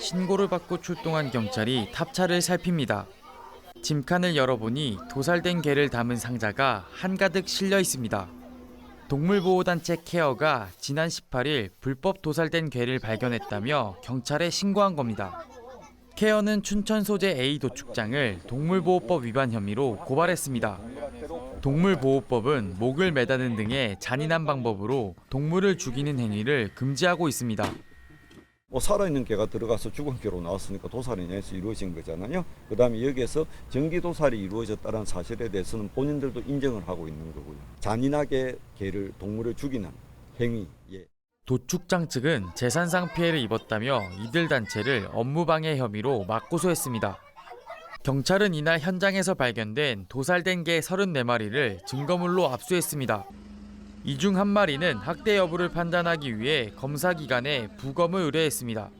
신고를 받고 출동한 경찰이 탑차를 살핍니다. 짐칸을 열어보니 도살된 개를 담은 상자가 한가득 실려 있습니다. 동물보호단체 케어가 지난 18일 불법 도살된 개를 발견했다며 경찰에 신고한 겁니다. 케어는 춘천 소재 A 도축장을 동물보호법 위반 혐의로 고발했습니다. 동물보호법은 목을 매다는 등의 잔인한 방법으로 동물을 죽이는 행위를 금지하고 있습니다. 살아있는 개가 들어가서 죽은 개로 나왔으니까 도살이 인해서 이루어진 거잖아요. 그다음에 여기에서 정기 도살이 이루어졌다는 사실에 대해서는 본인들도 인정을 하고 있는 거고요. 잔인하게 동물을 죽이는 행위. 도축장 측은 재산상 피해를 입었다며 이들 단체를 업무방해 혐의로 맞고소했습니다. 경찰은 이날 현장에서 발견된 도살된 개 34마리를 증거물로 압수했습니다. 이 중 한 마리는 학대 여부를 판단하기 위해 검사기관에 부검을 의뢰했습니다.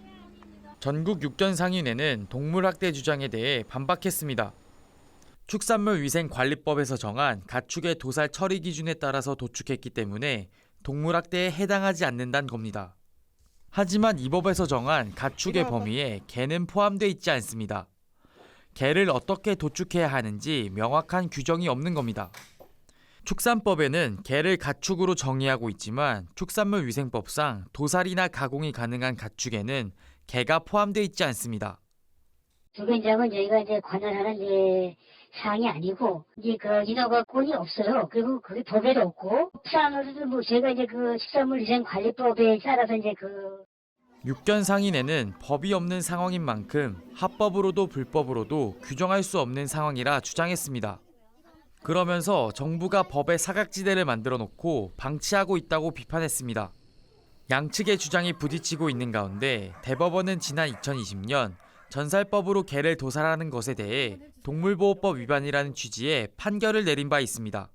전국 육견상인회는 동물학대 주장에 대해 반박했습니다. 축산물위생관리법에서 정한 가축의 도살 처리 기준에 따라서 도축했기 때문에 동물학대에 해당하지 않는다는 겁니다. 하지만 이 법에서 정한 가축의 범위에 개는 포함되어 있지 않습니다. 개를 어떻게 도축해야 하는지 명확한 규정이 없는 겁니다. 축산법에는 개를 가축으로 정의하고 있지만 축산물위생법상 도살이나 가공이 가능한 가축에는 개가 포함되어 있지 않습니다. 주변장은 저희가 관할하는 사항이 아니고 인허가권이 없어요. 그리고 그게 법에도 없고 사항으로도 저희가 축산물위생관리법에 따라서 육견상인회는 법이 없는 상황인 만큼 합법으로도 불법으로도 규정할 수 없는 상황이라 주장했습니다. 그러면서 정부가 법에 사각지대를 만들어 놓고 방치하고 있다고 비판했습니다. 양측의 주장이 부딪히고 있는 가운데 대법원은 지난 2020년 전살법으로 개를 도살하는 것에 대해 동물보호법 위반이라는 취지의 판결을 내린 바 있습니다.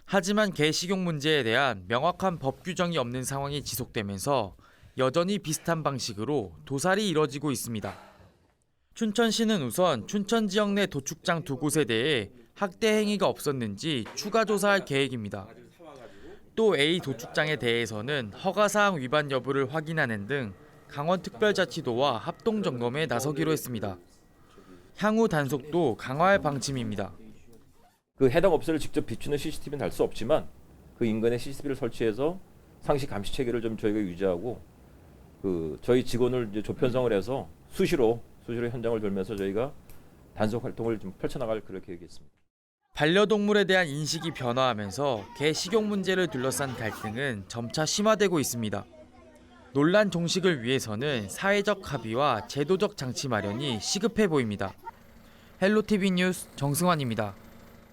하지만 개 식용 문제에 대한 명확한 법 규정이 없는 상황이 지속되면서 여전히 비슷한 방식으로 도살이 이뤄지고 있습니다. 춘천시는 우선 춘천 지역 내 도축장 2곳에 대해 학대 행위가 없었는지 추가 조사할 계획입니다. 또 A 도축장에 대해서는 허가사항 위반 여부를 확인하는 등 강원특별자치도와 합동점검에 나서기로 했습니다. 향후 단속도 강화할 방침입니다. 그 해당 업소를 직접 비추는 CCTV는 달 수 없지만 그 인근에 CCTV를 설치해서 상시 감시 체계를 좀 저희가 유지하고 저희 직원을 이제 조편성을 해서 수시로 현장을 돌면서 저희가 단속 활동을 좀 펼쳐나갈 그런 계획이 있습니다. 반려동물에 대한 인식이 변화하면서 개 식용 문제를 둘러싼 갈등은 점차 심화되고 있습니다. 논란 종식을 위해서는 사회적 합의와 제도적 장치 마련이 시급해 보입니다. 헬로티비 뉴스 정승환입니다.